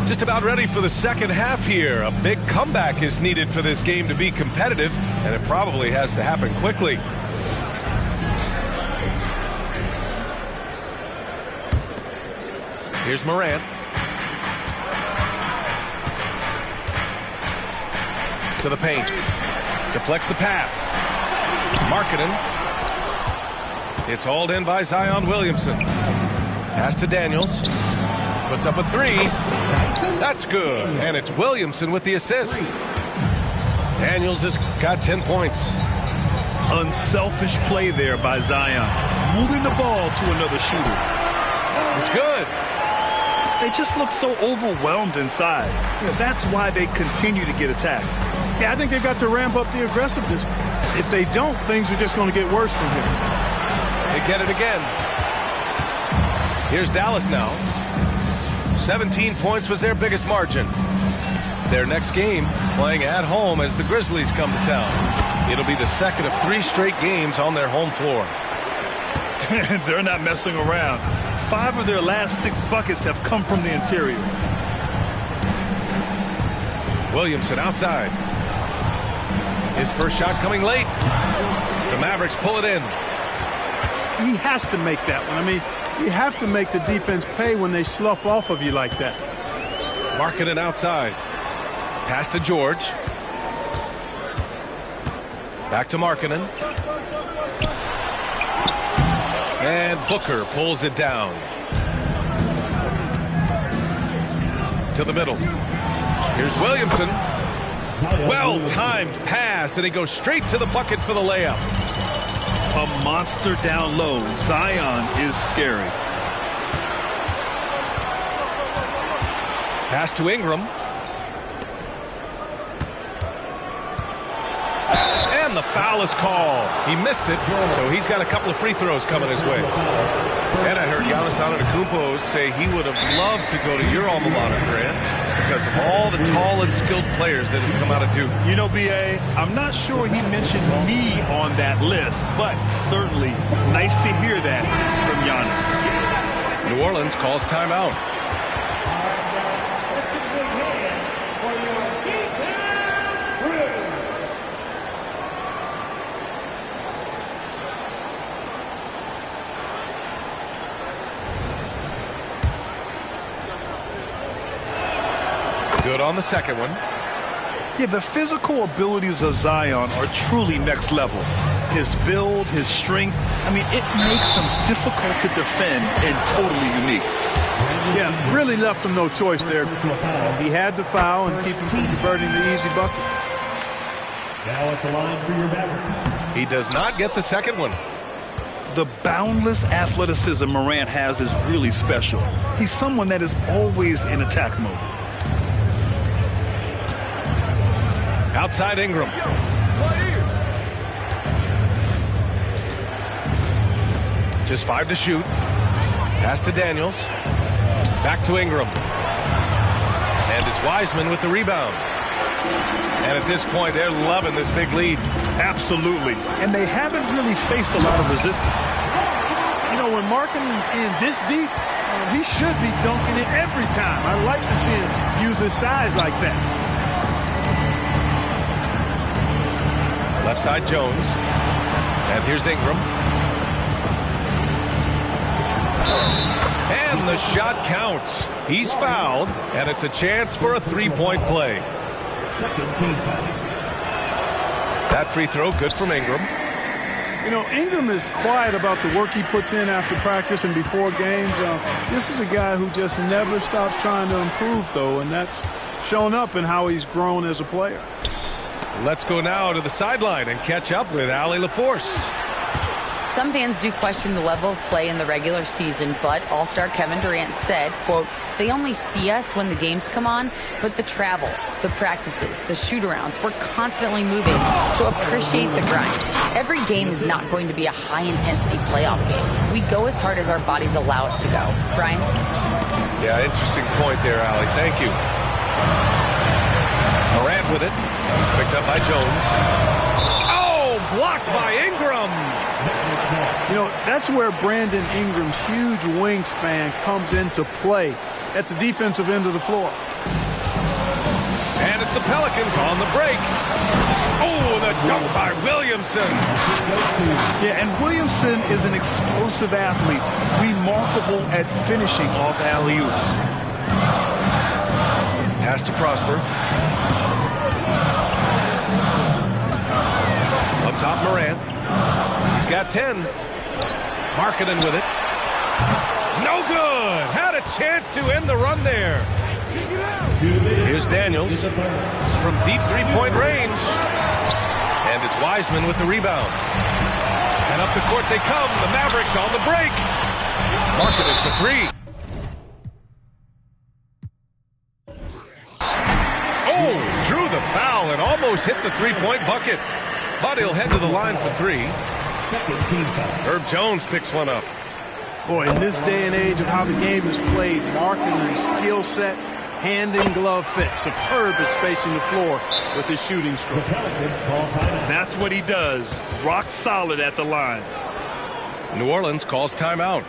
Just about ready for the second half here. A big comeback is needed for this game to be competitive, and it probably has to happen quickly. Here's Morant. To the paint. Deflects the pass. Markkanen. It's hauled in by Zion Williamson. Pass to Daniels. Puts up a three. That's good. And it's Williamson with the assist. Daniels has got 10 points. Unselfish play there by Zion. Moving the ball to another shooter. It's good. They just look so overwhelmed inside. That's why they continue to get attacked. Yeah, I think they've got to ramp up the aggressiveness. If they don't, things are just going to get worse from here. They get it again. Here's Dallas now. 17 points was their biggest margin. Their next game playing at home as the Grizzlies come to town. It'll be the second of 3 straight games on their home floor. They're not messing around. 5 of their last 6 buckets have come from the interior. Williamson outside. His first shot coming late. The Mavericks pull it in. He has to make that one. I mean, you have to make the defense pay when they slough off of you like that. Markkanen outside. Pass to George. Back to Markkanen. And Booker pulls it down. To the middle. Here's Williamson. Well-timed pass, and he goes straight to the bucket for the layup. A monster down low. Zion is scary. Pass to Ingram. And the foul is called. He missed it, so he's got a couple of free throws coming his way. And I heard Giannis Antetokounmpo say he would have loved to go to your alma mater, Grant, because of all the tall and skilled players that have come out of Duke. You know, B.A., I'm not sure he mentioned me on that list, but certainly nice to hear that from Giannis. New Orleans calls timeout. Good on the second one. Yeah, the physical abilities of Zion are truly next level. His build, his strength, I mean, it makes him difficult to defend and totally unique. Yeah, really left him no choice there. He had to foul and keep him from converting the easy bucket. Now at the line for your Mavericks. He does not get the second one. The boundless athleticism Morant has is really special. He's someone that is always in attack mode. Outside Ingram. Just 5 to shoot. Pass to Daniels. Back to Ingram. And it's Wiseman with the rebound. And at this point, they're loving this big lead. Absolutely. And they haven't really faced a lot of resistance. You know, when Markkanen's in this deep, he should be dunking it every time. I like to see him use his size like that. Left side Jones. And here's Ingram. And the shot counts. He's fouled, and it's a chance for a three-point play. That free throw good from Ingram. You know, Ingram is quiet about the work he puts in after practice and before games. This is a guy who just never stops trying to improve, though, and that's shown up in how he's grown as a player. Let's go now to the sideline and catch up with Allie LaForce. Some fans do question the level of play in the regular season, but All-Star Kevin Durant said, quote, "They only see us when the games come on, but the travel, the practices, the shoot-arounds, we're constantly moving, so appreciate the grind. Every game is not going to be a high-intensity playoff game. We go as hard as our bodies allow us to go." Brian? Yeah, interesting point there, Allie. Thank you. Morant with it. He's picked up by Jones. Oh, blocked by Ingram. You know, that's where Brandon Ingram's huge wingspan comes into play at the defensive end of the floor. And it's the Pelicans on the break. Oh, the dunk by Williamson. Yeah, and Williamson is an explosive athlete, remarkable at finishing off alley-oops. Pass to Prosper. Up top, Morant. He's got 10. Markkanen with it. No good. Had a chance to end the run there. Here's Daniels from deep three-point range. And it's Wiseman with the rebound. And up the court they come. The Mavericks on the break. Markkanen for three. Oh, drew the foul and almost hit the three-point bucket. But he'll head to the line for three. Herb Jones picks one up. Boy, in this day and age of how the game is played, Markkanen's skill set, hand and glove fit, superb at spacing the floor with his shooting stroke. That's what he does. Rock solid at the line. New Orleans calls timeout.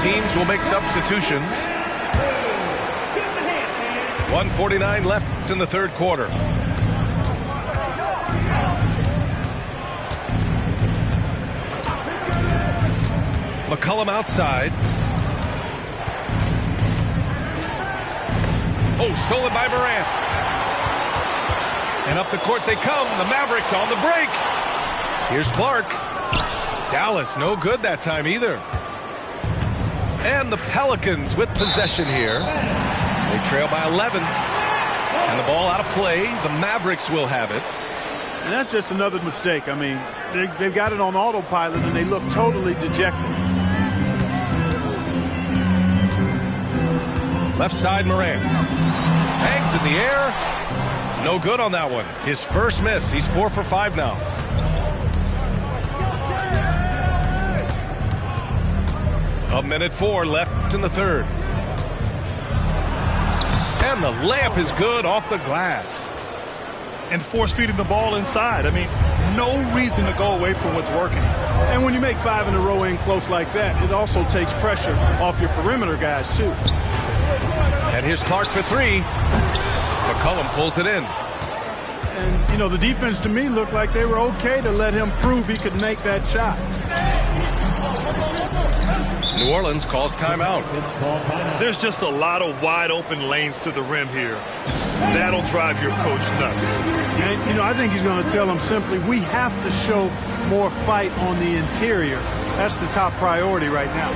Teams will make substitutions. 1:49 left in the third quarter. McCollum outside. Oh, stolen by Morant. And up the court they come. The Mavericks on the break. Here's Clark. Dallas no good that time either. And the Pelicans with possession here. They trail by 11. And the ball out of play. The Mavericks will have it. And that's just another mistake. I mean, they've got it on autopilot, and they look totally dejected. Left side, Morant. Hangs in the air. No good on that one. His first miss. He's 4 for 5 now. A minute 4 left in the third. And the layup is good off the glass. And force feeding the ball inside. I mean, no reason to go away from what's working. And when you make 5 in a row in close like that, it also takes pressure off your perimeter guys, too. And here's Clark for 3. McCollum pulls it in. And, you know, the defense to me looked like they were okay to let him prove he could make that shot. New Orleans calls timeout. There's just a lot of wide open lanes to the rim here. That'll drive your coach nuts. And, you know, I think he's going to tell them simply, we have to show more fight on the interior. That's the top priority right now.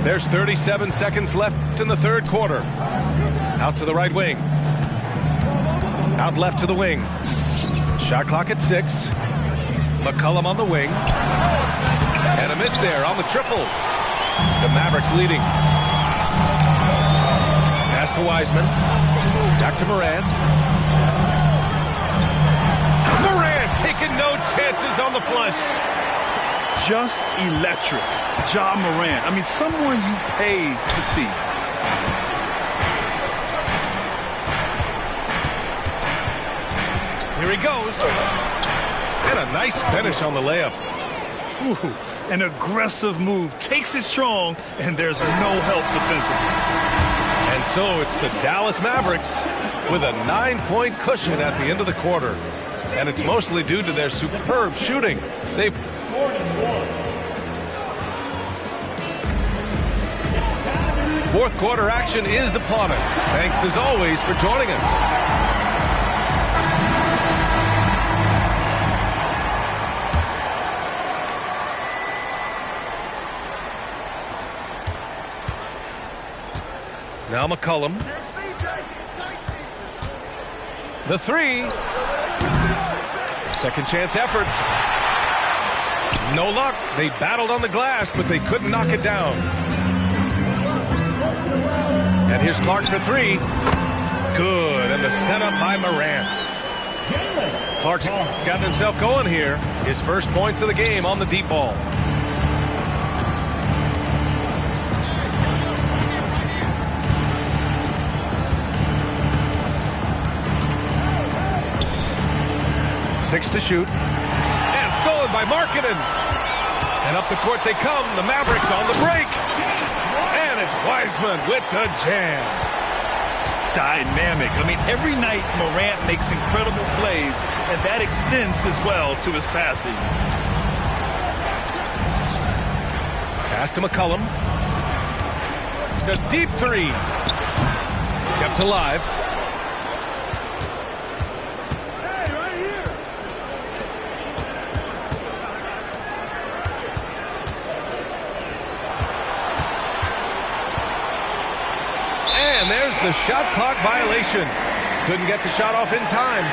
There's 37 seconds left in the third quarter. Out to the right wing. Out left to the wing. Shot clock at 6. McCollum on the wing. And a miss there on the triple. The Mavericks leading. Pass to Wiseman. Back to Morant. Morant taking no chances on the flush. Just electric. Ja Morant. I mean, someone you pay to see. Here he goes. And a nice finish on the layup. Ooh, an aggressive move. Takes it strong, and there's no help defensively. And so it's the Dallas Mavericks with a 9-point cushion at the end of the quarter. And it's mostly due to their superb shooting. Fourth quarter action is upon us. Thanks as always for joining us. Now McCollum. The three. Second chance effort. No luck. They battled on the glass, but they couldn't knock it down. And here's Clark for three. Good. And the setup by Morant. Clark's gotten himself going here. His first points of the game on the deep ball. Six to shoot. And stolen by Markkanen. And up the court they come. The Mavericks on the break. And it's Wiseman with the jam. Dynamic. I mean, every night Morant makes incredible plays, and that extends as well to his passing. Pass to McCollum. The deep three. Kept alive. And there's the shot clock violation. Couldn't get the shot off in time.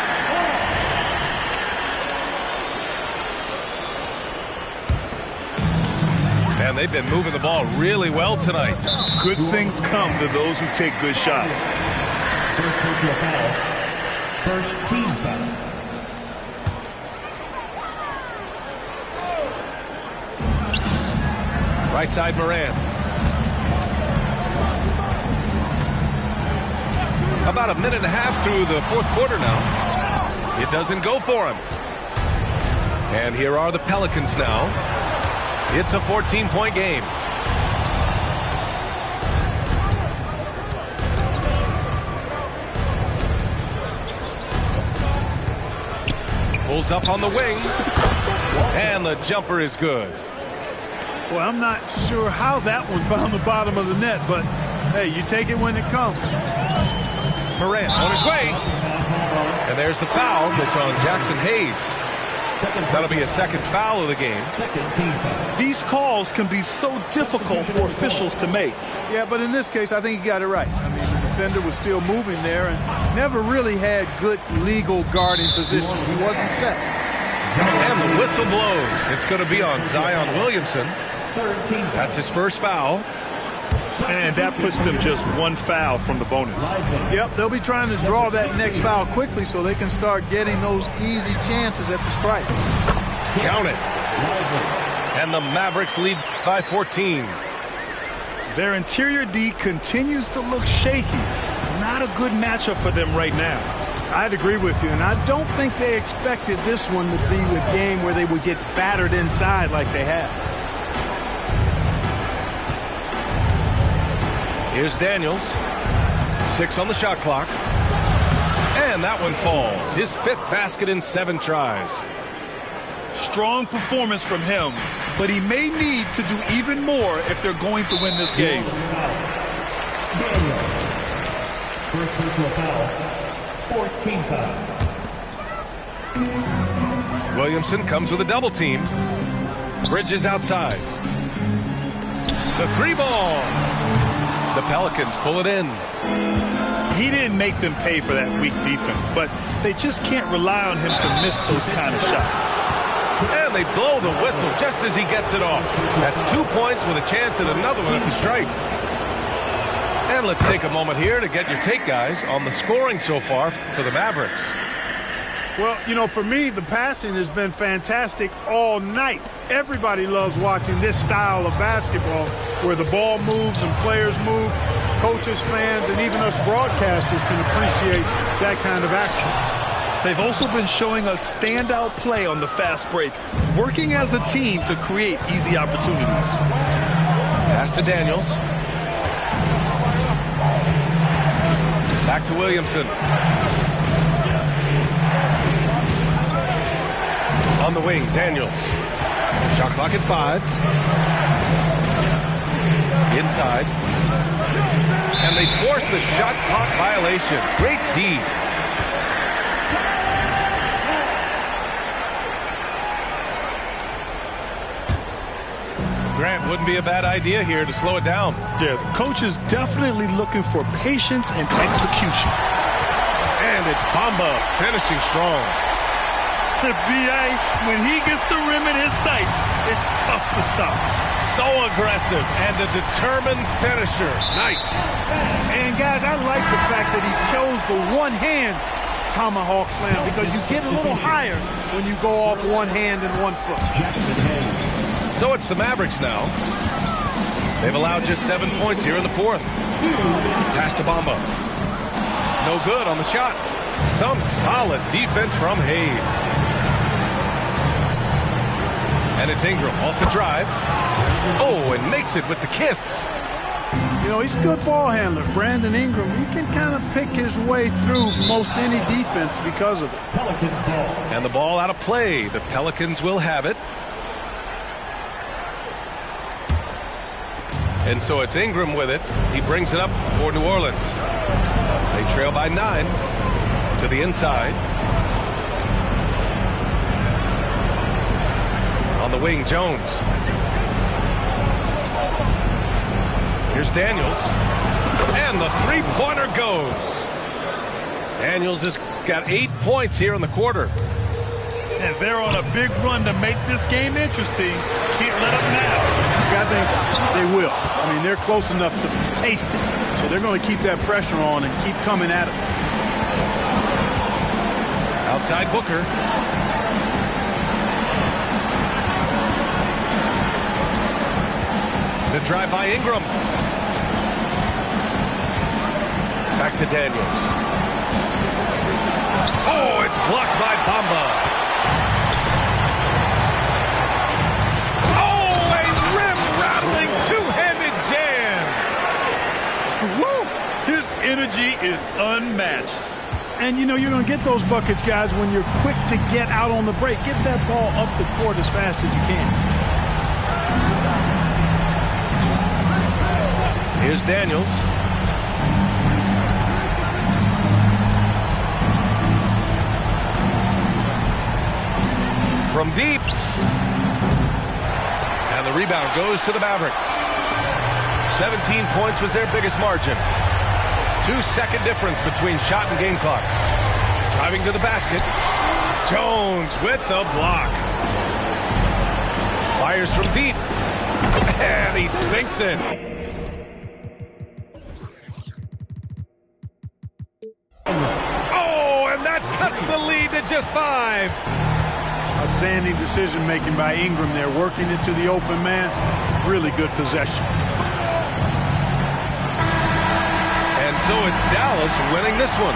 And they've been moving the ball really well tonight. Good things come to those who take good shots. First team foul. Right side Morant. About a minute and a half through the fourth quarter now. It doesn't go for him. And here are the Pelicans now. It's a 14-point game. Pulls up on the wing. And the jumper is good. Well, I'm not sure how that one found the bottom of the net, but hey, you take it when it comes. Morant on his way. And there's the foul that's on Jackson Hayes. That'll be a second foul of the game. These calls can be so difficult for officials to make. Yeah, but in this case, I think he got it right. I mean, the defender was still moving there and never really had good legal guarding position. He wasn't set. And the whistle blows. It's going to be on Zion Williamson. That's his first foul. And that puts them just one foul from the bonus. Yep, they'll be trying to draw that next foul quickly so they can start getting those easy chances at the strike. Count it. And the Mavericks lead by 14. Their interior D continues to look shaky. Not a good matchup for them right now. I'd agree with you, and I don't think they expected this one to be a game where they would get battered inside like they have. Here's Daniels. 6 on the shot clock. And that one falls. His 5th basket in 7 tries. Strong performance from him, but he may need to do even more if they're going to win this game. First personal foul. 4th team foul. Williamson comes with a double team. Bridges outside. The three ball. The Pelicans pull it in. He didn't make them pay for that weak defense, but they just can't rely on him to miss those kind of shots. And they blow the whistle just as he gets it off. That's 2 points with a chance at another one at the stripe. And let's take a moment here to get your take, guys, on the scoring so far for the Mavericks. Well, you know, for me, the passing has been fantastic all night. Everybody loves watching this style of basketball where the ball moves and players move. Coaches, fans, and even us broadcasters can appreciate that kind of action. They've also been showing us standout play on the fast break, working as a team to create easy opportunities. Pass to Daniels. Back to Williamson. On the wing, Daniels. Shot clock at 5. Inside. And they force the shot clock violation. Great D. Grant, wouldn't be a bad idea here to slow it down. Yeah, the coach is definitely looking for patience and execution. And it's Bamba finishing strong. The BA, when he gets the rim in his sights, it's tough to stop. So aggressive and a determined finisher. Nice. And guys, I like the fact that he chose the one-hand tomahawk slam because you get a little higher when you go off one hand and 1 foot. So it's the Mavericks now. They've allowed just 7 points here in the 4th. Pass to Bamba. No good on the shot. Some solid defense from Hayes. And it's Ingram off the drive. Oh, and makes it with the kiss. You know, he's a good ball handler. Brandon Ingram, he can kind of pick his way through most any defense because of it. And the ball out of play. The Pelicans will have it. And so it's Ingram with it. He brings it up for New Orleans. They trail by 9 to the inside. On the wing, Jones. Here's Daniels. And the three-pointer goes. Daniels has got 8 points here in the quarter. And they're on a big run to make this game interesting. Can't let up now. I think they will. I mean, they're close enough to taste it. So they're going to keep that pressure on and keep coming at it. Outside Booker. The drive by Ingram. Back to Daniels. Oh, it's blocked by Bamba. Two-handed jam. Woo! His energy is unmatched. And, you know, you're going to get those buckets, guys, when you're quick to get out on the break. Get that ball up the court as fast as you can. Here's Daniels. From deep. And the rebound goes to the Mavericks. 17 points was their biggest margin. 2-second difference between shot and game clock. Driving to the basket. Jones with the block. Fires from deep. And he sinks it. Oh, and that cuts the lead to just 5. Outstanding decision-making by Ingram there, working it to the open man. Really good possession. And so it's Dallas winning this one.